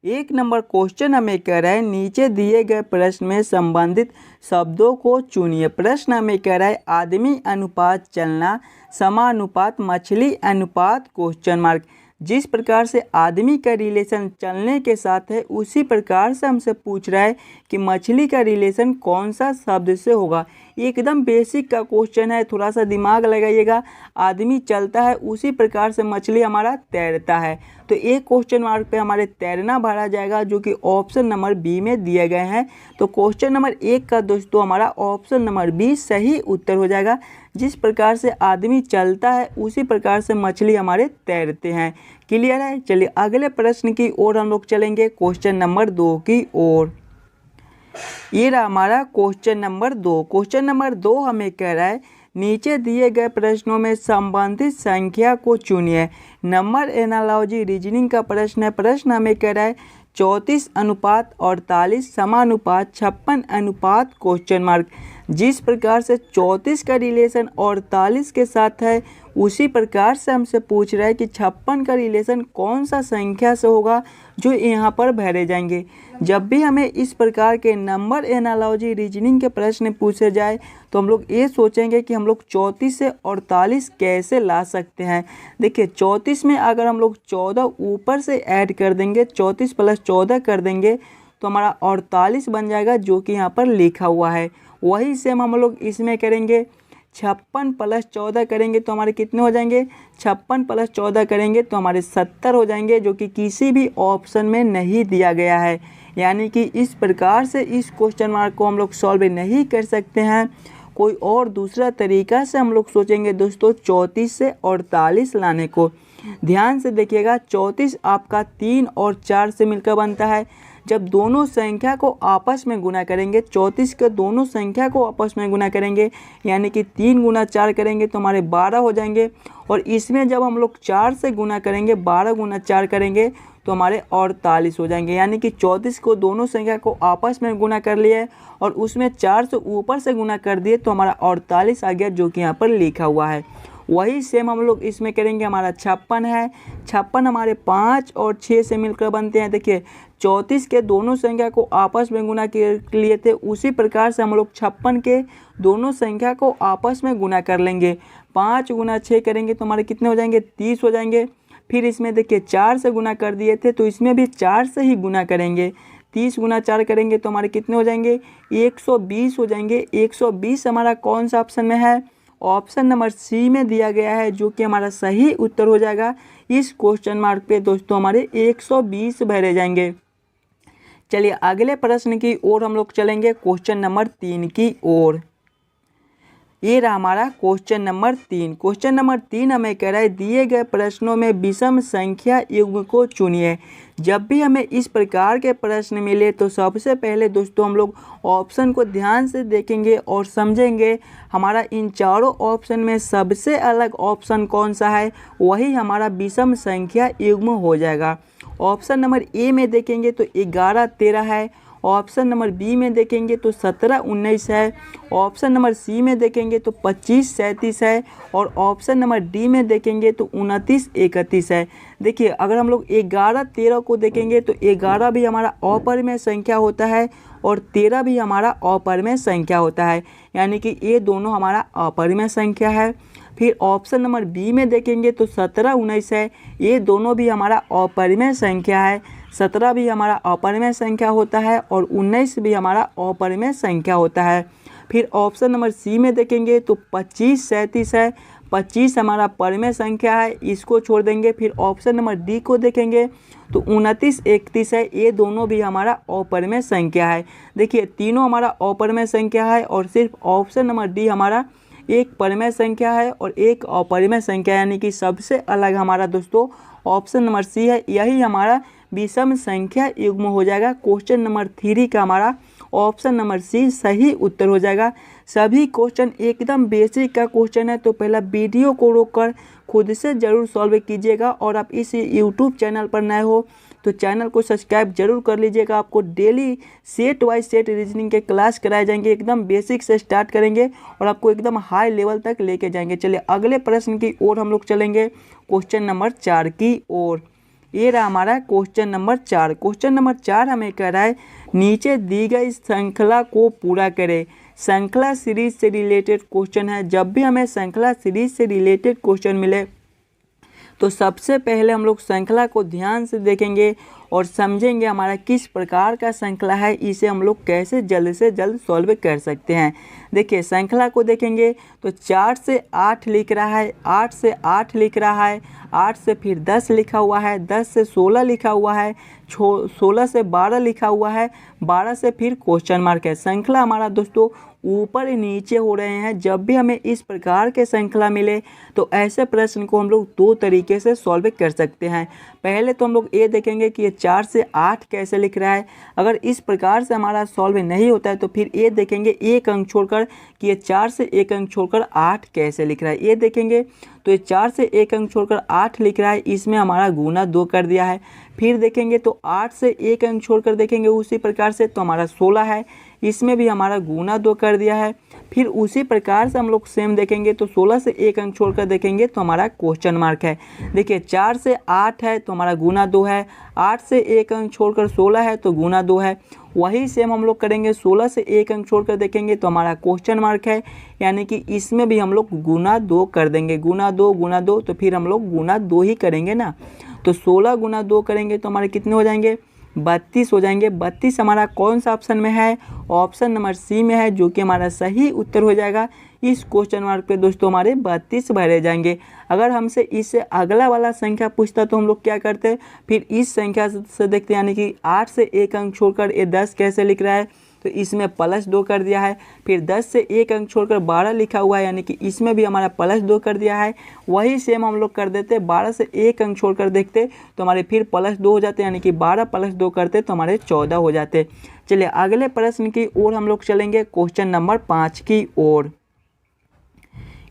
एक number question हमें कह रहा है नीचे दिए गए प्रश्न में संबंधित शब्दों को चुनिए। प्रश्न हमें कह रहा है आदमी अनुपात चलना, समानुपात, मछली अनुपात क्वेश्चन मार्क। जिस प्रकार से आदमी का रिलेशन चलने के साथ है उसी प्रकार से हमसे पूछ रहा है कि मछली का रिलेशन कौन सा शब्द से होगा। एकदम बेसिक का क्वेश्चन है, थोड़ा सा दिमाग लगाइएगा। आदमी चलता है उसी प्रकार से मछली हमारा तैरता है, तो एक क्वेश्चन मार्क पे हमारे तैरना भरा जाएगा जो कि ऑप्शन नंबर बी में दिए गए हैं। तो क्वेश्चन नंबर 1 का दोस्तों हमारा ऑप्शन नंबर बी सही उत्तर हो जाएगा। जिस प्रकार से आदमी चलता है उसी प्रकार से मछली हमारे तैरते हैं। क्लियर है? चलिए अगले प्रश्न की ओर हम लोग चलेंगे, क्वेश्चन नंबर 2 की ओर। ये रहा हमारा क्वेश्चन नंबर 2। क्वेश्चन नंबर 2 हमें कह रहा है नीचे दिए गए प्रश्नों में संबंधित संख्या को चुनिए। नंबर एनालॉजी रीजनिंग का प्रश्न है। प्रश्न हमें कह रहा है 34 अनुपात 48 समानुपात 56 अनुपात क्वेश्चन मार्क। जिस प्रकार से 34 का रिलेशन 48 के साथ है उसी प्रकार से हमसे पूछ रहा है कि 56 का रिलेशन कौन सा संख्या से होगा जो यहाँ पर भरे जाएंगे। जब भी हमें इस प्रकार के नंबर एनालॉजी रीजनिंग के प्रश्न पूछे जाए तो हम लोग ये सोचेंगे कि हम लोग 34 से 48 कैसे ला सकते हैं। देखिए 34 में अगर हम लोग 14 ऊपर से ऐड कर देंगे, 34 प्लस 14 कर देंगे तो हमारा 48 बन जाएगा जो कि यहाँ पर लिखा हुआ है। वही सेम हम लोग इसमें करेंगे, 56 प्लस 14 करेंगे तो हमारे कितने हो जाएंगे, 56 प्लस 14 करेंगे तो हमारे 70 हो जाएंगे जो कि किसी भी ऑप्शन में नहीं दिया गया है। यानी कि इस प्रकार से इस क्वेश्चन मार्क को हम लोग सॉल्व नहीं कर सकते हैं। कोई और दूसरा तरीका से हम लोग सोचेंगे दोस्तों 34 से 48 लाने को। ध्यान से देखिएगा 34 आपका 3 और 4 से मिलकर बनता है। जब दोनों संख्या को आपस में गुना करेंगे, 34 के दोनों संख्या को आपस में गुना करेंगे यानी कि 3 गुना 4 करेंगे तो हमारे 12 हो जाएंगे। और इसमें जब हम लोग 4 से गुना करेंगे, 12 गुना 4 करेंगे तो हमारे 48 हो जाएंगे। यानी कि 34 को दोनों संख्या को आपस में गुना कर लिए और उसमें 4 से ऊपर से गुना कर दिए तो हमारा 48 आ गया जो कि यहाँ पर लिखा हुआ है। वही सेम हम लोग इसमें करेंगे। हमारा 56 है, 56 हमारे 5 और 6 से मिलकर बनते हैं। देखिए 34 के दोनों संख्या को आपस में गुना कर लिए थे, उसी प्रकार से हम लोग 56 के दोनों संख्या को आपस में गुना कर लेंगे। 5 गुना 6 करेंगे तो हमारे कितने हो जाएंगे, 30 हो जाएंगे। फिर इसमें देखिए 4 से गुना कर दिए थे तो इसमें भी 4 से ही गुना करेंगे। 30 गुना 4 करेंगे तो हमारे कितने हो जाएंगे, 120 हो जाएंगे। 120 हमारा कौन सा ऑप्शन में है, ऑप्शन नंबर सी में दिया गया है जो कि हमारा सही उत्तर हो जाएगा। इस क्वेश्चन मार्क पे दोस्तों हमारे 120 भरे जाएंगे। चलिए अगले प्रश्न की ओर हम लोग चलेंगे, क्वेश्चन नंबर 3 की ओर। ये रहा हमारा क्वेश्चन नंबर 3। क्वेश्चन नंबर 3 हमें कह रहा है दिए गए प्रश्नों में विषम संख्या युग्म को चुनिए। जब भी हमें इस प्रकार के प्रश्न मिले तो सबसे पहले दोस्तों हम लोग ऑप्शन को ध्यान से देखेंगे और समझेंगे हमारा इन चारों ऑप्शन में सबसे अलग ऑप्शन कौन सा है, वही हमारा विषम संख्या युग्म हो जाएगा। ऑप्शन नंबर ए में देखेंगे तो 11 13 है। ऑप्शन नंबर बी में देखेंगे तो 17 19 है। ऑप्शन नंबर सी में देखेंगे तो 25 37 है। और ऑप्शन नंबर डी में देखेंगे तो 29 31 है। देखिए अगर हम लोग 11 13 को देखेंगे तो 11 भी हमारा अपरिमेय संख्या होता है और 13 भी हमारा अपरिमेय संख्या होता है, यानी कि ये दोनों हमारा अपरिमेय संख्या है। फिर ऑप्शन नंबर बी में देखेंगे तो 17 19 है, ये दोनों भी हमारा अपरिमेय संख्या है। 17 भी हमारा अपरिमेय संख्या होता है और 19 भी हमारा अपरिमेय संख्या होता है। फिर ऑप्शन नंबर सी में देखेंगे तो 25 37 है, 25 हमारा परिमेय संख्या है, इसको छोड़ देंगे। फिर ऑप्शन नंबर डी को देखेंगे तो 29 31 है, ये दोनों भी हमारा अपरिमेय संख्या है। देखिए तीनों हमारा अपरिमेय संख्या है और सिर्फ ऑप्शन नंबर डी हमारा एक परिमेय संख्या है और एक अपरिमेय संख्या, यानी कि सबसे अलग हमारा दोस्तों ऑप्शन नंबर सी है। यही हमारा विषम संख्या युग्म हो जाएगा। क्वेश्चन नंबर 3 का हमारा ऑप्शन नंबर सी सही उत्तर हो जाएगा। सभी क्वेश्चन एकदम बेसिक का क्वेश्चन है, तो पहला वीडियो को रोककर खुद से ज़रूर सॉल्व कीजिएगा। और आप इस यूट्यूब चैनल पर नए हो तो चैनल को सब्सक्राइब जरूर कर लीजिएगा। आपको daily set wise set reasoning के क्लास कराए जाएंगे, एकदम बेसिक से स्टार्ट करेंगे और आपको एकदम हाई लेवल तक लेके जाएंगे। चलिए अगले प्रश्न की ओर हम लोग चलेंगे, क्वेश्चन नंबर 4 की ओर। ये रहा हमारा क्वेश्चन नंबर 4। क्वेश्चन नंबर 4 हमें कह रहा है नीचे दी गई श्रृंखला को पूरा करें। श्रृंखला सीरीज से रिलेटेड क्वेश्चन है। जब भी हमें श्रृंखला सीरीज से रिलेटेड क्वेश्चन मिले तो सबसे पहले हम लोग श्रृंखला को ध्यान से देखेंगे और समझेंगे हमारा किस प्रकार का श्रृंखला है, इसे हम लोग कैसे जल्द से जल्द सॉल्व कर सकते हैं। देखिए श्रृंखला को देखेंगे तो 4 से 8 लिख रहा है, 8 से 8 लिख रहा है, 8 से फिर 10 लिखा हुआ है, 10 से 16 लिखा हुआ है, 16 से 12 लिखा हुआ है, 12 से फिर क्वेश्चन मार्क है। श्रृंखला हमारा दोस्तों ऊपर नीचे हो रहे हैं। जब भी हमें इस प्रकार के श्रृंखला मिले तो ऐसे प्रश्न को हम लोग 2 तरीके से सॉल्व कर सकते हैं। पहले तो हम लोग ये देखेंगे कि ये 4 से 8 कैसे लिख रहा है। अगर इस प्रकार से हमारा सॉल्व नहीं होता है तो फिर ये देखेंगे 1 अंक छोड़कर कि ये 4 से 1 अंक छोड़कर 8 कैसे लिख रहा है। ये देखेंगे तो ये 4 से 1 अंक छोड़कर 8 लिख रहा है, इसमें हमारा गुना 2 कर दिया है। फिर देखेंगे तो 8 से 1 अंक छोड़कर देखेंगे उसी प्रकार से तो हमारा 16 है, इसमें भी हमारा गुना 2 कर दिया है। फिर उसी प्रकार से हम लोग सेम देखेंगे तो 16 से 1 अंक छोड़कर देखेंगे तो हमारा क्वेश्चन मार्क है। देखिए 4 से 8 है तो हमारा गुना 2 है, 8 से 1 अंक छोड़कर 16 है तो गुना 2 है। वही सेम हम लोग करेंगे 16 से 1 अंक छोड़कर देखेंगे तो हमारा क्वेश्चन मार्क है, यानी कि इसमें भी हम लोग गुना 2 कर देंगे। गुना 2 तो फिर हम लोग गुना 2 ही करेंगे ना। तो 16 गुना 2 करेंगे तो हमारे कितने हो जाएंगे, 32 हो जाएंगे। 32 हमारा कौन सा ऑप्शन में है, ऑप्शन नंबर सी में है, जो कि हमारा सही उत्तर हो जाएगा। इस क्वेश्चन मार्क पे दोस्तों हमारे 32 भरे जाएंगे। अगर हमसे इससे अगला वाला संख्या पूछता तो हम लोग क्या करते, फिर इस संख्या से देखते, यानी कि 8 से 1 अंक छोड़कर ये 10 कैसे लिख रहा है, तो इसमें +2 कर दिया है। फिर 10 से 1 अंक छोड़कर 12 लिखा हुआ है, यानी कि इसमें भी हमारा +2 कर दिया है। वही सेम हम लोग कर देते, 12 से 1 अंक छोड़कर देखते तो हमारे फिर +2 हो जाते, यानी कि 12 + 2 करते तो हमारे 14 हो जाते। चलिए अगले प्रश्न की ओर हम लोग चलेंगे, क्वेश्चन नंबर 5 की ओर।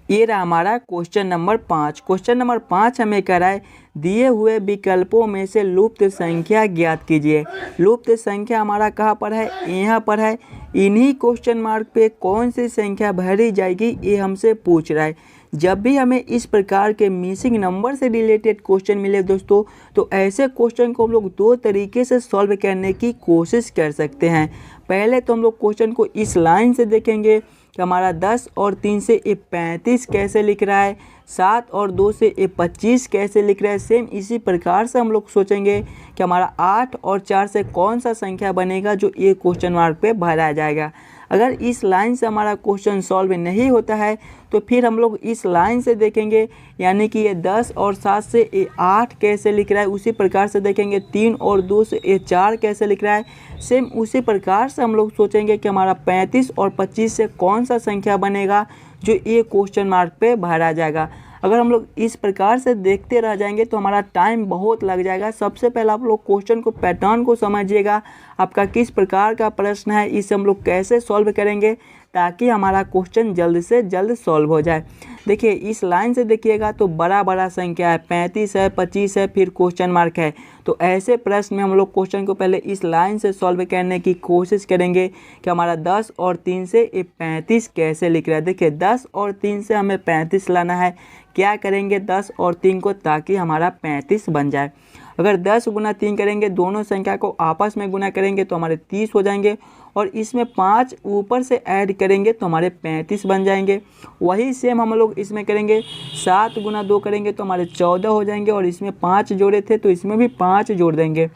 ये रहा हमारा क्वेश्चन नंबर 5। क्वेश्चन नंबर 5 हमें कह रहा है दिए हुए विकल्पों में से लुप्त संख्या ज्ञात कीजिए। लुप्त संख्या हमारा कहाँ पर है, यहाँ पर है। इन्हीं क्वेश्चन मार्क पे कौन सी संख्या भरी जाएगी ये हमसे पूछ रहा है। जब भी हमें इस प्रकार के मिसिंग नंबर से रिलेटेड क्वेश्चन मिले दोस्तों, तो ऐसे क्वेश्चन को हम लोग 2 तरीके से सॉल्व करने की कोशिश कर सकते हैं। पहले तो हम लोग क्वेश्चन को इस लाइन से देखेंगे कि हमारा 10 और 3 से ये 35 कैसे लिख रहा है, 7 और 2 से ये 25 कैसे लिख रहा है। सेम इसी प्रकार से हम लोग सोचेंगे कि हमारा 8 और 4 से कौन सा संख्या बनेगा जो ये क्वेश्चन मार्क पे भरा जाएगा। अगर इस लाइन से हमारा क्वेश्चन सॉल्व नहीं होता है तो फिर हम लोग इस लाइन से देखेंगे, यानी कि ये 10 और 7 से ये 8 कैसे लिख रहा है। उसी प्रकार से देखेंगे 3 और 2 से ये 4 कैसे लिख रहा है। सेम उसी प्रकार से हम लोग सोचेंगे कि हमारा 35 और 25 से कौन सा संख्या बनेगा जो ये क्वेश्चन मार्क पे भरा जाएगा। अगर हम लोग इस प्रकार से देखते रह जाएंगे तो हमारा टाइम बहुत लग जाएगा। सबसे पहले आप लोग क्वेश्चन को पैटर्न को समझिएगा, आपका किस प्रकार का प्रश्न है, इसे हम लोग कैसे सॉल्व करेंगे ताकि हमारा क्वेश्चन जल्द से जल्द सॉल्व हो जाए। देखिए इस लाइन से देखिएगा तो बड़ा बड़ा संख्या है, 35 है, 25 है, फिर क्वेश्चन मार्क है। तो ऐसे प्रश्न में हम लोग क्वेश्चन को पहले इस लाइन से सॉल्व करने की कोशिश करेंगे कि हमारा 10 और 3 से ये 35 कैसे लिख रहा है। देखिए 10 और 3 से हमें 35 लाना है। क्या करेंगे 10 और 3 को, ताकि हमारा 35 बन जाए। अगर 10 गुना 3 करेंगे, दोनों संख्या को आपस में गुना करेंगे तो हमारे 30 हो जाएंगे, और इसमें 5 ऊपर से ऐड करेंगे तो हमारे 35 बन जाएंगे। वही सेम हम लोग इसमें करेंगे, 7 गुना 2 करेंगे तो हमारे 14 हो जाएंगे, और इसमें 5 जोड़े थे तो इसमें भी 5 जोड़ देंगे।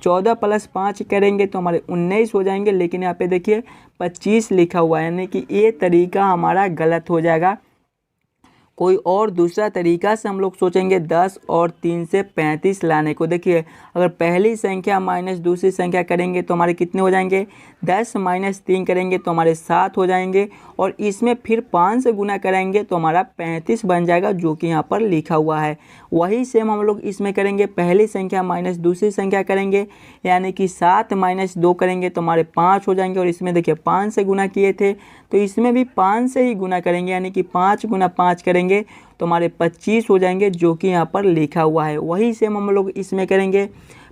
14 + 5 करेंगे तो हमारे 19 हो जाएंगे, लेकिन यहाँ पे देखिए 25 लिखा हुआ है, यानी कि ये तरीका हमारा गलत हो जाएगा। कोई और दूसरा तरीका से हम लोग सोचेंगे 10 और 3 से 35 लाने को। देखिए अगर पहली संख्या माइनस दूसरी संख्या करेंगे तो हमारे कितने हो जाएंगे, 10 - 3 करेंगे तो हमारे 7 हो जाएंगे, और इसमें फिर 5 से गुना करेंगे तो हमारा 35 बन जाएगा, जो कि यहाँ पर लिखा हुआ है। वही सेम हम लोग इसमें करेंगे, पहली संख्या माइनस दूसरी संख्या करेंगे, यानी कि 7 - 2 करेंगे तो हमारे 5 हो जाएंगे, और इसमें देखिए 5 से गुना किए थे तो इसमें भी 5 से ही गुना करेंगे, यानी कि 5 गुना 5 करेंगे तो हमारे 25 हो जाएंगे, जो कि यहाँ पर लिखा हुआ है। वही सेम हम लोग इसमें करेंगे,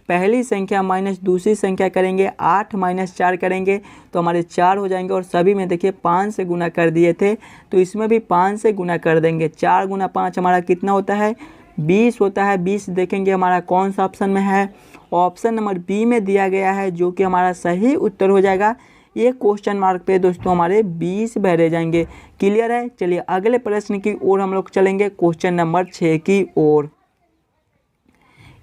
पहली संख्या माइनस दूसरी संख्या करेंगे, 8 - 4 करेंगे तो हमारे 4 हो जाएंगे, और सभी में देखिए 5 से गुना कर दिए थे तो इसमें भी 5 से गुना कर देंगे। 4 गुना 5 हमारा कितना होता है, 20 होता है। 20 देखेंगे हमारा कौन सा ऑप्शन में है, ऑप्शन नंबर बी में दिया गया है, जो कि हमारा सही उत्तर हो जाएगा। ये क्वेश्चन मार्क पे दोस्तों हमारे 20 भरे जाएंगे। क्लियर है। चलिए अगले प्रश्न की ओर हम लोग चलेंगे, क्वेश्चन नंबर 6 की ओर।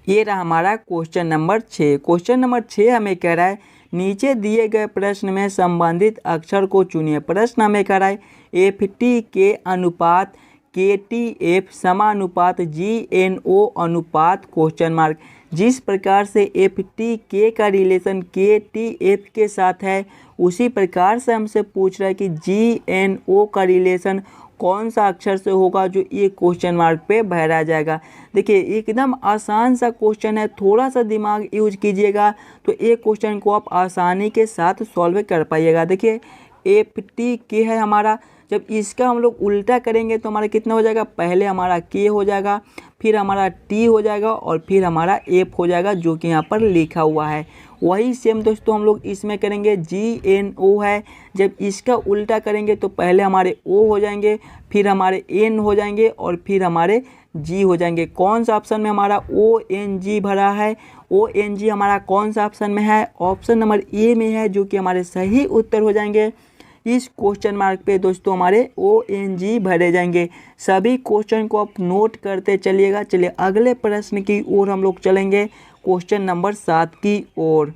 ये रहा हमारा क्वेश्चन नंबर 6। क्वेश्चन नंबर 6 हमें कह रहा है नीचे दिए गए प्रश्न में संबंधित अक्षर को चुनिए। प्रश्न हमें कह रहा है FT के अनुपात KTF समानुपात GNO अनुपात क्वेश्चन मार्क। जिस प्रकार से FTK का रिलेशन KTF के साथ है, उसी प्रकार से हमसे पूछ रहा है कि GNO का रिलेशन कौन सा अक्षर से होगा, जो ये क्वेश्चन मार्क पे भरा जाएगा। देखिए एकदम आसान सा क्वेश्चन है, थोड़ा सा दिमाग यूज कीजिएगा तो एक क्वेश्चन को आप आसानी के साथ सॉल्व कर पाइएगा। देखिए FTK है हमारा, जब इसका हम लोग उल्टा करेंगे तो हमारा कितना हो जाएगा, पहले हमारा K हो जाएगा, फिर हमारा T हो जाएगा और फिर हमारा F हो जाएगा, जो कि यहाँ पर लिखा हुआ है। वही सेम दोस्तों हम लोग इसमें करेंगे। GNO है, जब इसका उल्टा करेंगे तो पहले हमारे O हो जाएंगे, फिर हमारे N हो जाएंगे और फिर हमारे G हो जाएंगे। कौन सा ऑप्शन में हमारा ONG भरा है, ONG हमारा कौन सा ऑप्शन में है, ऑप्शन नंबर ए में है, जो कि हमारे सही उत्तर हो जाएंगे। इस क्वेश्चन मार्क पे दोस्तों हमारे ONG भरे जाएंगे। सभी क्वेश्चन को आप नोट करते चलिएगा। चलिए अगले प्रश्न की ओर हम लोग चलेंगे, क्वेश्चन नंबर 7 की ओर।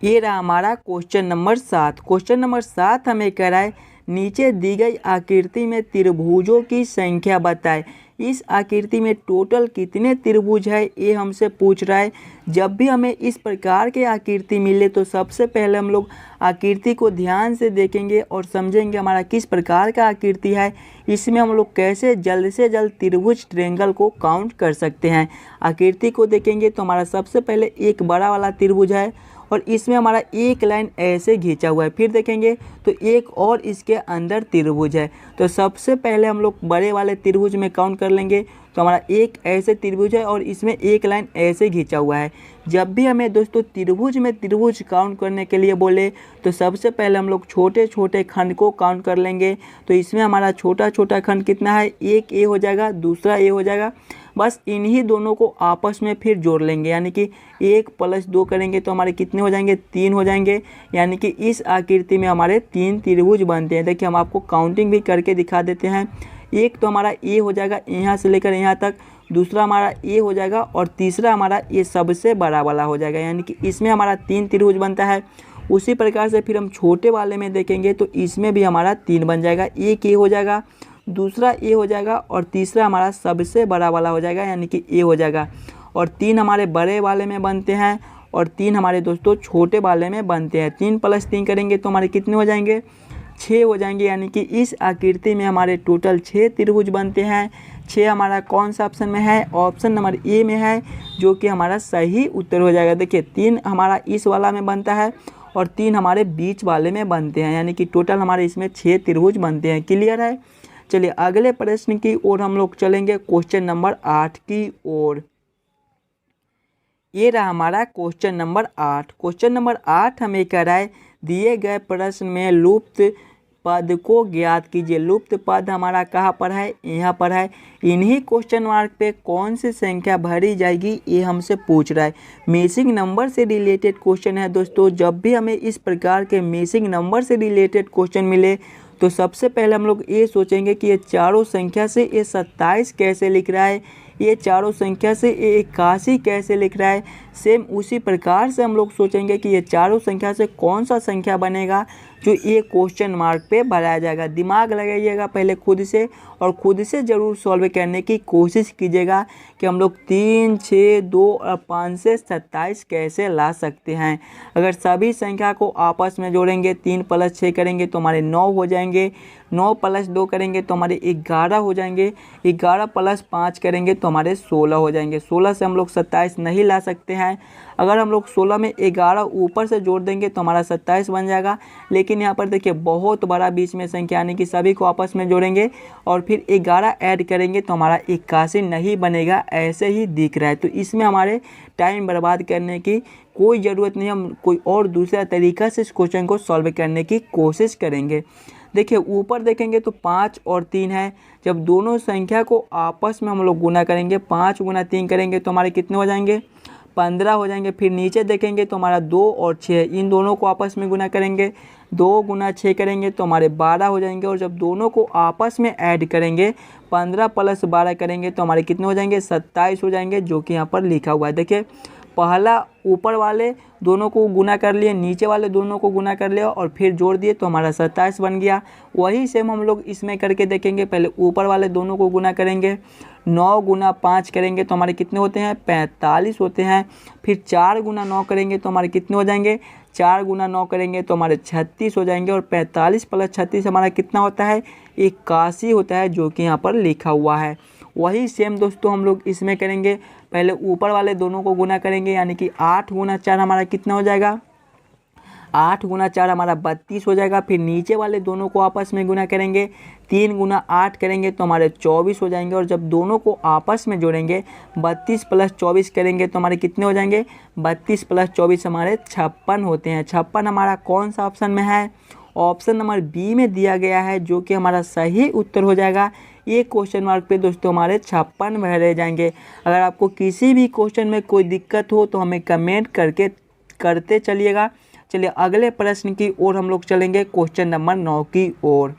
ये रहा हमारा क्वेश्चन नंबर 7। क्वेश्चन नंबर 7 हमें कह रहा है नीचे दी गई आकृति में त्रिभुजों की संख्या बताएं। इस आकृति में टोटल कितने त्रिभुज है, ये हमसे पूछ रहा है। जब भी हमें इस प्रकार के आकृति मिले तो सबसे पहले हम लोग आकृति को ध्यान से देखेंगे और समझेंगे हमारा किस प्रकार का आकृति है। इसमें हम लोग कैसे जल्द से जल्द त्रिभुज ट्रायंगल को काउंट कर सकते हैं। आकृति को देखेंगे तो हमारा सबसे पहले एक बड़ा वाला त्रिभुज है और इसमें हमारा एक लाइन ऐसे खींचा हुआ है। फिर देखेंगे तो एक और इसके अंदर त्रिभुज है। तो सबसे पहले हम लोग बड़े वाले त्रिभुज में काउंट कर लेंगे तो हमारा एक ऐसे त्रिभुज है और इसमें एक लाइन ऐसे खींचा हुआ है। जब भी हमें दोस्तों त्रिभुज में त्रिभुज काउंट करने के लिए बोले तो सबसे पहले हम लोग छोटे छोटे खंड को काउंट कर लेंगे। तो इसमें हमारा छोटा छोटा खंड कितना है, एक ए हो जाएगा, दूसरा ए हो जाएगा। बस इन्हीं दोनों को आपस में फिर जोड़ लेंगे, यानी कि 1 + 2 करेंगे तो हमारे कितने हो जाएंगे, 3 हो जाएंगे। यानी कि इस आकृति में हमारे 3 त्रिभुज बनते हैं। देखिए हम आपको काउंटिंग भी करके दिखा देते हैं। एक तो हमारा ए हो जाएगा यहाँ से लेकर यहाँ तक, दूसरा हमारा ए हो जाएगा और तीसरा हमारा ये सबसे बड़ा वाला हो जाएगा। यानी कि इसमें हमारा 3 त्रिभुज बनता है। उसी प्रकार से फिर हम छोटे वाले में देखेंगे तो इसमें भी हमारा 3 बन जाएगा। एक ए हो जाएगा, दूसरा ए हो जाएगा और तीसरा हमारा सबसे बड़ा वाला हो जाएगा, यानी कि ए हो जाएगा। और 3 हमारे बड़े वाले में बनते हैं और 3 हमारे दोस्तों छोटे वाले में बनते हैं। 3 + 3 करेंगे तो हमारे कितने हो जाएंगे, 6 हो जाएंगे। यानी कि इस आकृति में हमारे टोटल 6 त्रिभुज बनते हैं। 6 हमारा कौन सा ऑप्शन में है, ऑप्शन नंबर ए में है, जो कि हमारा सही उत्तर हो जाएगा। देखिए 3 हमारा इस वाला में बनता है और 3 हमारे बीच वाले में बनते हैं, यानी कि टोटल हमारे इसमें 6 त्रिभुज बनते हैं। क्लियर है। चलिए अगले प्रश्न की ओर हम लोग चलेंगे, क्वेश्चन नंबर 8 की ओर। ये रहा हमारा क्वेश्चन नंबर 8। क्वेश्चन नंबर 8 हमें कह रहा है दिए गए प्रश्न में लुप्त पद को ज्ञात कीजिए। लुप्त पद हमारा कहाँ पर है, यहाँ पर है। इन्हीं क्वेश्चन मार्क पे कौन सी संख्या भरी जाएगी, ये हमसे पूछ रहा है। मिसिंग नंबर से रिलेटेड क्वेश्चन है दोस्तों। जब भी हमें इस प्रकार के मिसिंग नंबर से रिलेटेड क्वेश्चन मिले तो सबसे पहले हम लोग ये सोचेंगे कि ये चारों संख्या से ये 27 कैसे लिख रहा है, ये चारों संख्या से ये 81 कैसे लिख रहा है। सेम उसी प्रकार से हम लोग सोचेंगे कि ये चारों संख्या से कौन सा संख्या बनेगा जो ये क्वेश्चन मार्क पे भराया जाएगा। दिमाग लगाइएगा पहले खुद से और खुद से ज़रूर सॉल्व करने की कोशिश कीजिएगा कि हम लोग 3, 6, 2 और 5 से 27 कैसे ला सकते हैं। अगर सभी संख्या को आपस में जोड़ेंगे, 3 + 6 करेंगे तो हमारे 9 हो जाएंगे, 9 + 2 करेंगे तो हमारे 11 हो जाएंगे, 11 + 5 करेंगे तो हमारे 16 हो जाएंगे। 16 से हम लोग 27 नहीं ला सकते हैं। अगर हम लोग 16 में 11 ऊपर से जोड़ देंगे तो हमारा 27 बन जाएगा। लेकिन यहाँ पर देखिए बहुत बड़ा बीच में संख्या, यानी कि सभी को आपस में जोड़ेंगे और फिर 11 ऐड करेंगे तो हमारा 81 नहीं बनेगा, ऐसे ही दिख रहा है। तो इसमें हमारे टाइम बर्बाद करने की कोई ज़रूरत नहीं, हम कोई और दूसरा तरीका से इस क्वेश्चन को सॉल्व करने की कोशिश करेंगे। देखिए ऊपर देखेंगे तो 5 और 3 है। जब दोनों संख्या को आपस में हम लोग गुना करेंगे, 5 गुना 3 करेंगे तो हमारे कितने हो जाएंगे, 15 हो जाएंगे। फिर नीचे देखेंगे तो हमारा 2 और 6 है, इन दोनों को आपस में गुना करेंगे, 2 गुना 6 करेंगे तो हमारे 12 हो जाएंगे। और जब दोनों को आपस में ऐड करेंगे, 15 प्लस 12 करेंगे तो हमारे कितने हो जाएंगे, 27 हो जाएंगे, जो कि यहाँ पर लिखा हुआ है। देखिए पहला ऊपर वाले दोनों को गुना कर लिए, नीचे वाले दोनों को गुना कर लिया और फिर जोड़ दिए तो हमारा 27 बन गया। वही सेम हम लोग इसमें करके देखेंगे। पहले ऊपर वाले दोनों को गुना करेंगे, 9 गुना 5 करेंगे तो हमारे कितने होते हैं, 45 होते हैं। फिर 4 गुना 9 करेंगे तो हमारे कितने हो जाएंगे, 4 गुना 9 करेंगे तो हमारे 36 हो जाएंगे। और 45 प्लस 36 हमारा कितना होता है, 81 होता है, जो कि यहाँ पर लिखा हुआ है। वही सेम दोस्तों हम लोग इसमें करेंगे। पहले ऊपर वाले दोनों को गुना करेंगे, यानी कि 8 गुना 4 हमारा कितना हो जाएगा, 8 गुना 4 हमारा 32 हो जाएगा। फिर नीचे वाले दोनों को आपस में गुना करेंगे, 3 गुना 8 करेंगे तो हमारे 24 हो जाएंगे। और जब दोनों को आपस में जोड़ेंगे, 32 प्लस 24 करेंगे तो हमारे कितने हो जाएंगे, 32 प्लस 24 हमारे 56 होते हैं। 56 हमारा कौन सा ऑप्शन में है, ऑप्शन नंबर बी में दिया गया है, जो कि हमारा सही उत्तर हो जाएगा। ये क्वेश्चन मार्क पे दोस्तों हमारे 56 भरे जाएंगे। अगर आपको किसी भी क्वेश्चन में कोई दिक्कत हो तो हमें कमेंट करके करते चलिएगा। चलिए अगले प्रश्न की ओर हम लोग चलेंगे, क्वेश्चन नंबर 9 की ओर।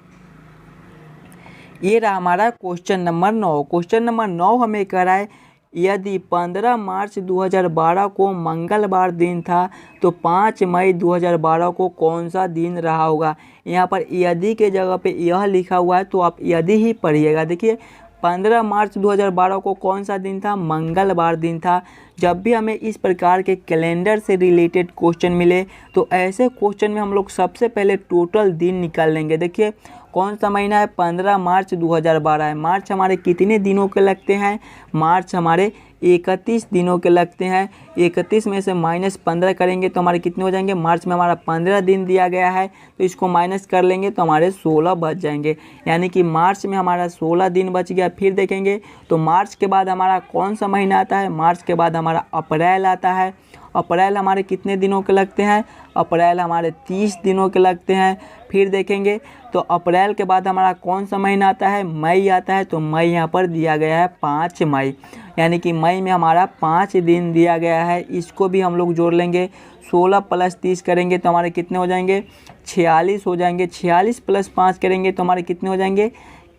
ये रहा हमारा क्वेश्चन नंबर 9। क्वेश्चन नंबर 9 हमें कह रहा है, यदि 15 मार्च 2012 को मंगलवार दिन था तो 5 मई 2012 को कौन सा दिन रहा होगा। यहाँ पर यदि के जगह पे यह लिखा हुआ है तो आप यदि ही पढ़िएगा। देखिए 15 मार्च 2012 को कौन सा दिन था, मंगलवार दिन था। जब भी हमें इस प्रकार के कैलेंडर से रिलेटेड क्वेश्चन मिले तो ऐसे क्वेश्चन में हम लोग सबसे पहले टोटल दिन निकाल लेंगे। देखिए कौन सा महीना है, 15 मार्च 2012 है। मार्च हमारे कितने दिनों के लगते हैं, मार्च हमारे 31 दिनों के लगते हैं। 31 में से -15 करेंगे तो हमारे कितने हो जाएंगे, मार्च में हमारा 15 दिन दिया गया है तो इसको माइनस कर लेंगे तो हमारे 16 बच जाएंगे। यानी कि मार्च में हमारा 16 दिन बच गया। फिर देखेंगे तो मार्च के बाद हमारा कौन सा महीना आता है, मार्च के बाद हमारा अप्रैल आता है। अप्रैल हमारे कितने दिनों के लगते हैं, अप्रैल हमारे 30 दिनों के लगते हैं। फिर देखेंगे तो अप्रैल के बाद हमारा कौन सा महीना आता है, मई आता है। तो मई यहाँ पर दिया गया है 5 मई, यानी कि मई में हमारा 5 दिन दिया गया है। इसको भी हम लोग जोड़ लेंगे, 16 प्लस 30 करेंगे तो हमारे कितने हो जाएंगे, 46 हो जाएंगे। 46 प्लस 5 करेंगे तो हमारे कितने हो जाएंगे,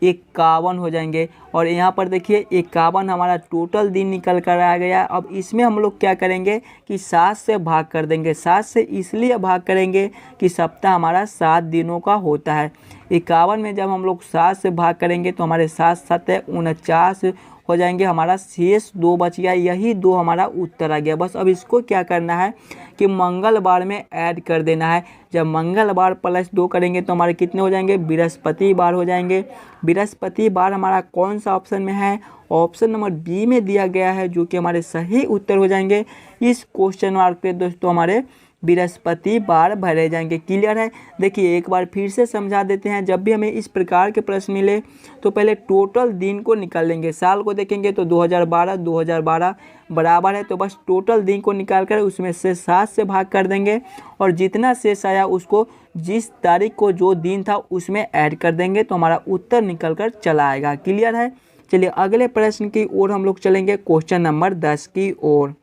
51 हो जाएंगे। और यहाँ पर देखिए 51 हमारा टोटल दिन निकल कर आ गया। अब इसमें हम लोग क्या करेंगे कि 7 से भाग कर देंगे। 7 से इसलिए भाग करेंगे कि सप्ताह हमारा 7 दिनों का होता है। 51 में जब हम लोग 7 से भाग करेंगे तो हमारे 7 7 49 हो जाएंगे। हमारा शेष 2 बच गया, यही 2 हमारा उत्तर आ गया। बस अब इसको क्या करना है कि मंगलवार में ऐड कर देना है। जब मंगलवार प्लस 2 करेंगे तो हमारे कितने हो जाएंगे, बृहस्पतिवार हो जाएंगे। बृहस्पतिवार हमारा कौन सा ऑप्शन में है, ऑप्शन नंबर बी में दिया गया है, जो कि हमारे सही उत्तर हो जाएंगे। इस क्वेश्चन मार्क पे दोस्तों हमारे बृहस्पतिवार भरे जाएंगे। क्लियर है। देखिए एक बार फिर से समझा देते हैं। जब भी हमें इस प्रकार के प्रश्न मिले तो पहले टोटल दिन को निकाल लेंगे। साल को देखेंगे तो 2012 बराबर है, तो बस टोटल दिन को निकाल कर उसमें से 7 से भाग कर देंगे और जितना शेष आया उसको जिस तारीख को जो दिन था उसमें ऐड कर देंगे तो हमारा उत्तर निकल कर चला आएगा। क्लियर है। चलिए अगले प्रश्न की ओर हम लोग चलेंगे, क्वेश्चन नंबर 10 की ओर।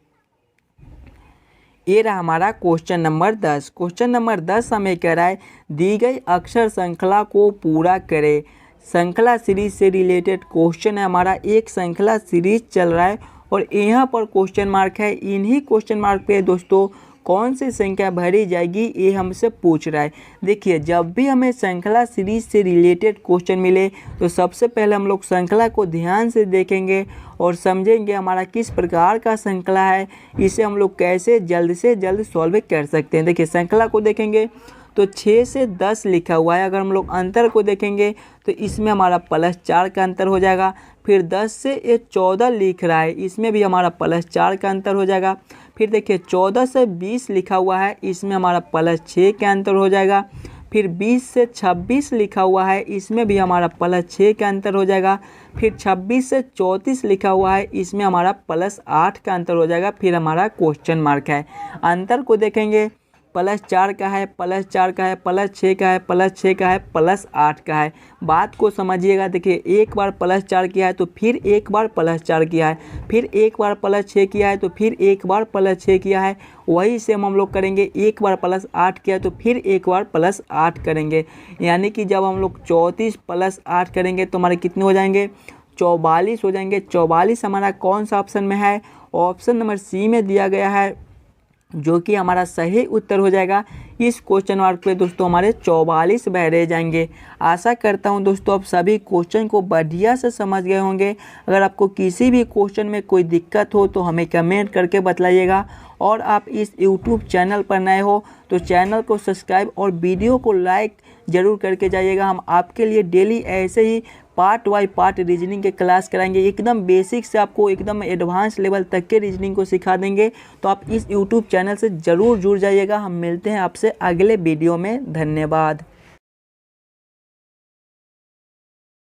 ये रहा हमारा क्वेश्चन नंबर 10। क्वेश्चन नंबर 10 हमें कह रहा है, दी गई अक्षर श्रृंखला को पूरा करें। श्रृंखला सीरीज से रिलेटेड क्वेश्चन है हमारा। एक श्रृंखला सीरीज चल रहा है और यहाँ पर क्वेश्चन मार्क है। इन्हीं क्वेश्चन मार्क पे दोस्तों कौन सी संख्या भरी जाएगी ये हमसे पूछ रहा है। देखिए जब भी हमें श्रृंखला सीरीज से रिलेटेड क्वेश्चन मिले तो सबसे पहले हम लोग श्रृंखला को ध्यान से देखेंगे और समझेंगे हमारा किस प्रकार का श्रृंखला है, इसे हम लोग कैसे जल्द से जल्द सॉल्व कर सकते हैं। देखिए श्रृंखला को देखेंगे तो 6 से 10 लिखा हुआ है। अगर हम लोग अंतर को देखेंगे तो इसमें हमारा +4 का अंतर हो जाएगा। फिर 10 से ये 14 लिख रहा है, इसमें भी हमारा +4 का अंतर हो जाएगा। फिर देखिए 14 से 20 लिखा हुआ है, इसमें हमारा +6 का अंतर हो जाएगा। फिर 20 से 26 लिखा हुआ है, इसमें भी हमारा +6 का अंतर हो जाएगा। फिर 26 से 34 लिखा हुआ है, इसमें हमारा +8 का अंतर हो जाएगा। फिर हमारा क्वेश्चन मार्क है। अंतर को देखेंगे +4 का है, +4 का है, +6 का है, +6 का है, +8 का है। बात को समझिएगा। देखिए एक बार +4 किया है तो फिर एक बार +4 किया है, फिर एक बार +6 किया है तो फिर एक बार +6 किया है। वही सेम हम लोग करेंगे, एक बार +8 किया तो फिर एक बार +8 करेंगे। यानी कि जब हम लोग 34 + 8 करेंगे तो हमारे कितने हो जाएंगे, 44 हो जाएंगे। 44 हमारा कौन सा ऑप्शन में है, ऑप्शन नंबर सी में दिया गया है, जो कि हमारा सही उत्तर हो जाएगा। इस क्वेश्चन मार्क पे दोस्तों हमारे 44 रह जाएंगे। आशा करता हूं दोस्तों आप सभी क्वेश्चन को बढ़िया से समझ गए होंगे। अगर आपको किसी भी क्वेश्चन में कोई दिक्कत हो तो हमें कमेंट करके बताइएगा। और आप इस यूट्यूब चैनल पर नए हो तो चैनल को सब्सक्राइब और वीडियो को लाइक ज़रूर करके जाइएगा। हम आपके लिए डेली ऐसे ही पार्ट बाय पार्ट रीजनिंग के क्लास कराएंगे, एकदम बेसिक से आपको एकदम एडवांस लेवल तक के रीजनिंग को सिखा देंगे। तो आप इस यूट्यूब चैनल से ज़रूर जुड़ जाइएगा। हम मिलते हैं आपसे अगले वीडियो में। धन्यवाद।